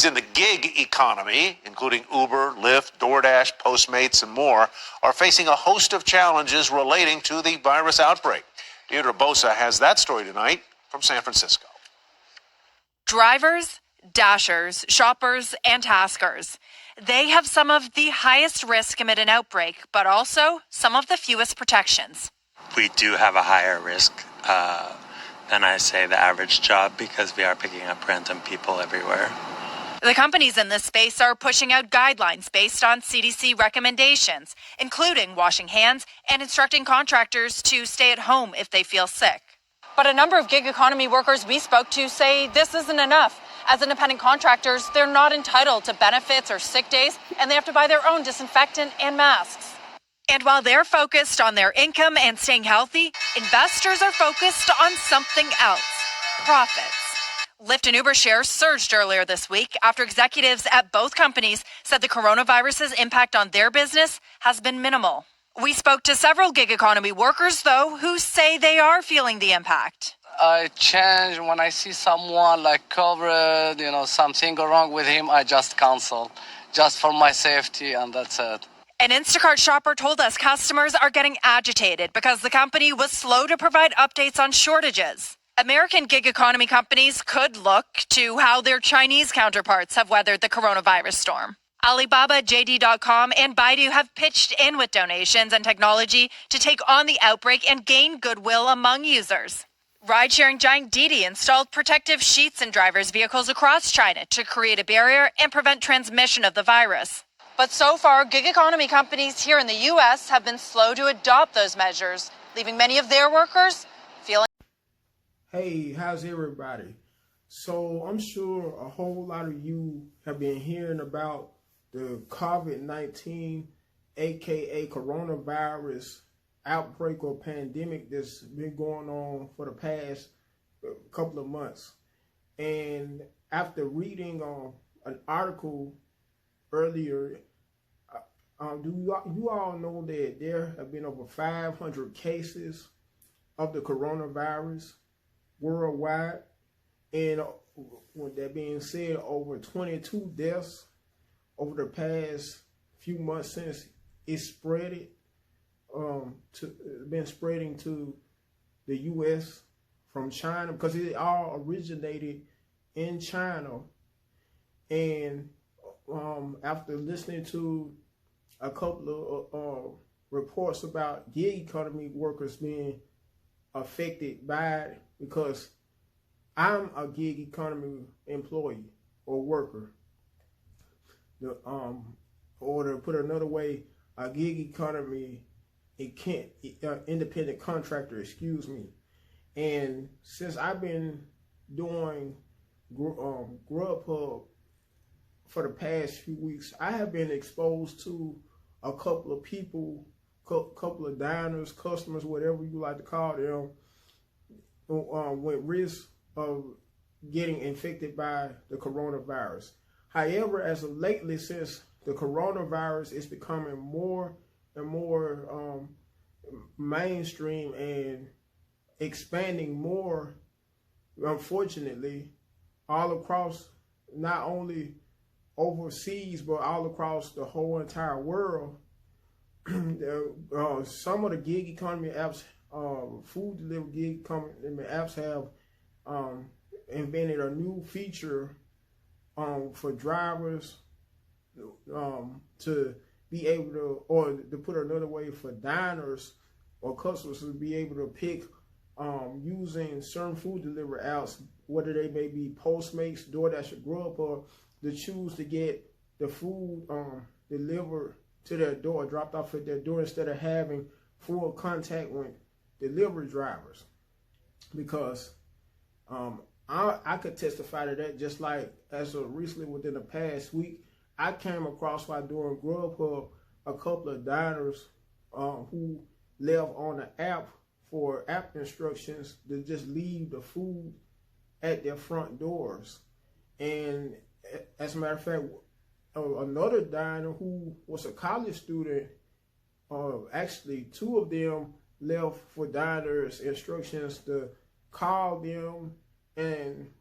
In the gig economy, including Uber, Lyft, DoorDash, Postmates, and more, are facing a host of challenges relating to the virus outbreak. Deirdre Bosa has that story tonight from San Francisco. Drivers, dashers, shoppers, and taskers. They have some of the highest risk amid an outbreak, but also some of the fewest protections. We do have a higher risk than I say the average job because we are picking up random people everywhere. The companies in this space are pushing out guidelines based on CDC recommendations, including washing hands and instructing contractors to stay at home if they feel sick. But a number of gig economy workers we spoke to say this isn't enough. As independent contractors, they're not entitled to benefits or sick days, and they have to buy their own disinfectant and masks. And while they're focused on their income and staying healthy, investors are focused on something else: profits. Lyft and Uber shares surged earlier this week after executives at both companies said the coronavirus's impact on their business has been minimal. We spoke to several gig economy workers, though, who say they are feeling the impact. I change when I see someone like covered, something go wrong with him, I just cancel, just for my safety, and that's it. An Instacart shopper told us customers are getting agitated because the company was slow to provide updates on shortages. American gig economy companies could look to how their Chinese counterparts have weathered the coronavirus storm. Alibaba, JD.com, and Baidu have pitched in with donations and technology to take on the outbreak and gain goodwill among users. Ride-sharing giant Didi installed protective sheets in drivers' vehicles across China to create a barrier and prevent transmission of the virus. But so far, gig economy companies here in the U.S. have been slow to adopt those measures, leaving many of their workers feeling. Hey, how's everybody? So I'm sure a whole lot of you have been hearing about the COVID-19, aka coronavirus outbreak or pandemic that's been going on for the past couple of months. And after reading an article earlier, do you all know that there have been over 500 cases of the coronavirus worldwide, and with that being said, over 22 deaths over the past few months since it been spreading to the U.S. from China, because it all originated in China. And after listening to a couple of reports about gig economy workers being affected by it, because I'm a gig economy employee or worker. Or to put it another way, a gig economy independent contractor, And since I've been doing Grubhub for the past few weeks, I have been exposed to a couple of people, couple of diners, customers, whatever you like to call them, with risk of getting infected by the coronavirus. However, as of lately, since the coronavirus is becoming more and more mainstream and expanding more, unfortunately, all across, not only overseas, but all across the whole entire world, some of the gig economy apps, food delivery gig economy apps have invented a new feature for drivers to be able to, or to put it another way, for diners or customers to be able to pick using certain food delivery apps, whether they may be Postmates, DoorDash, or Grubhub, to choose to get the food delivered to their door, dropped off at their door, instead of having full contact with delivery drivers. Because I could testify to that, just like as of recently within the past week, I came across, while doing Grubhub, a couple of diners who left on the app for app instructions to just leave the food at their front doors. And as a matter of fact, another diner who was a college student, actually two of them left for diners instructions to call them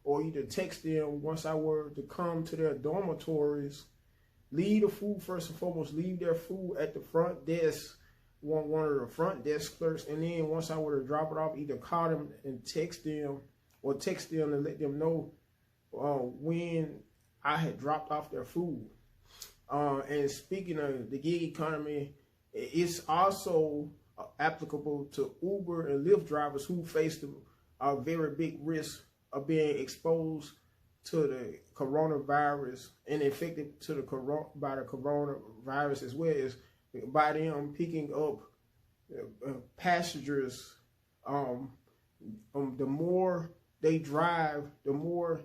or either text them once I were to come to their dormitories, leave the food first and foremost, leave their food at the front desk, one of the front desk clerks, and then once I were to drop it off, either call them and text them, or text them and let them know when I had dropped off their food. And speaking of the gig economy, it's also applicable to Uber and Lyft drivers who face a very big risk of being exposed to the coronavirus and infected by the coronavirus, as well as by them picking up passengers. The more they drive, the more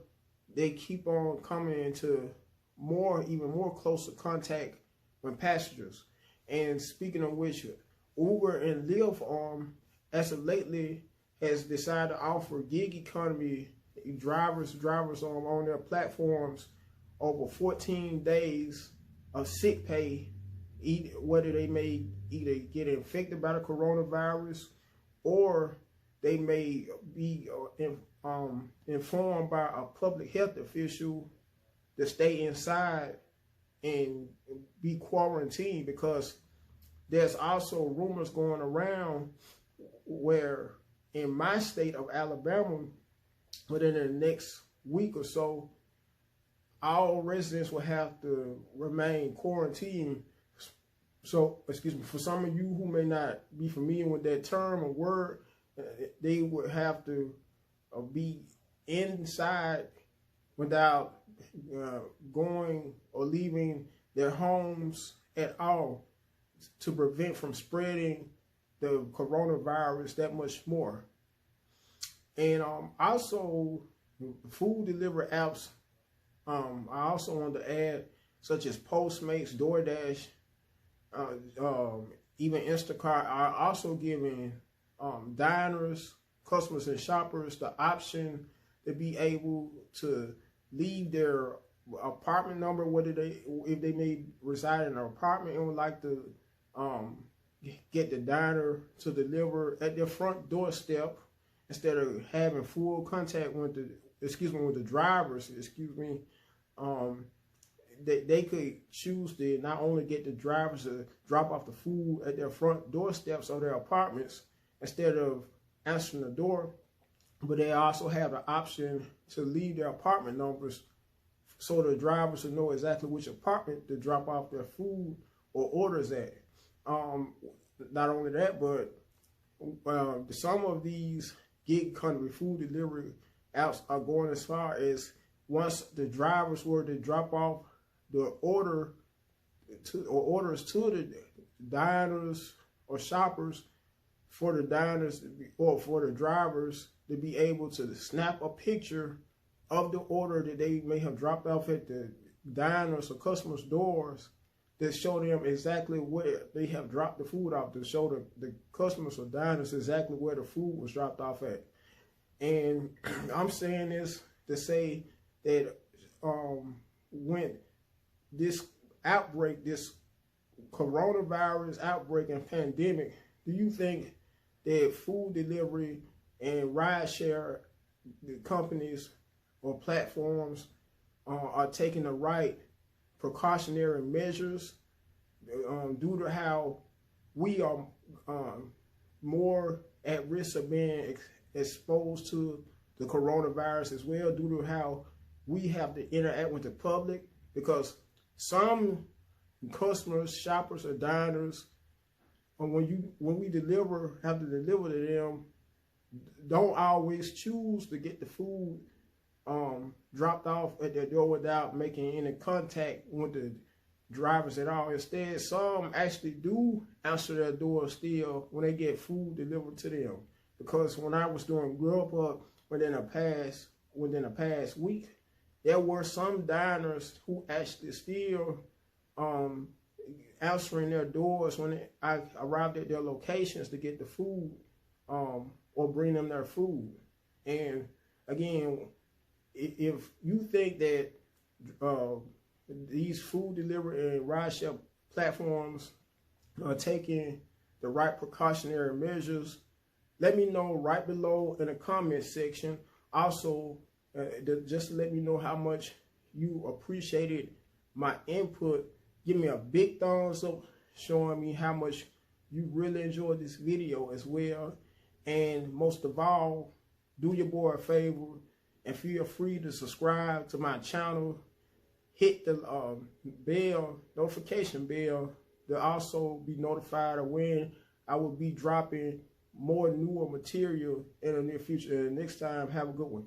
they keep on coming into even more closer contact with passengers. And speaking of which, Uber and Lyft, as of lately, has decided to offer gig economy drivers on their platforms over 14 days of sick pay, whether they may either get infected by the coronavirus or they may be informed by a public health official to stay inside and be quarantined, because there's also rumors going around where in my state of Alabama, within the next week or so, all residents will have to remain quarantined. So, excuse me, for some of you who may not be familiar with that term or word, they would have to be inside without going or leaving their homes at all to prevent from spreading the coronavirus that much more. And also food delivery apps, I also want to add, such as Postmates, DoorDash, even Instacart, are also giving diners, customers, and shoppers the option to be able to leave their apartment number, if they may reside in an apartment and would like to get the diner to deliver at their front doorstep, instead of having full contact with the drivers. They could choose to not only get the drivers to drop off the food at their front doorsteps or their apartments instead of answering the door, but they also have the option to leave their apartment numbers so the drivers will know exactly which apartment to drop off their food or orders at. Not only that, but some of these gig economy food delivery apps are going as far as, once the drivers were to drop off the orders to the diners or shoppers, for the diners or for the drivers to be able to snap a picture of the order that they may have dropped off at the diners or customers' doors, that show them exactly where they have dropped the food off, to show the customers or diners exactly where the food was dropped off at. And I'm saying this to say that when this outbreak, this coronavirus outbreak and pandemic, do you think that food delivery and rideshare companies or platforms are taking the right precautionary measures due to how we are more at risk of being exposed to the coronavirus as well, due to how we have to interact with the public? Because some customers, shoppers, or diners, when we have to deliver to them, don't always choose to get the food dropped off at their door without making any contact with the drivers at all. Instead, some actually do answer their door still when they get food delivered to them. Because when I was doing Grub Up within the past week, there were some diners who actually still answering their doors when I arrived at their locations to get the food or bring them their food. And again, if you think that these food delivery and rideshare platforms are taking the right precautionary measures, let me know right below in the comment section, Also, just to let me know how much you appreciated my input, give me a big thumbs up showing me how much you really enjoyed this video as well. And most of all, do your boy a favor and feel free to subscribe to my channel. Hit the notification bell to also be notified of when I will be dropping more newer material in the near future. And next time, have a good one.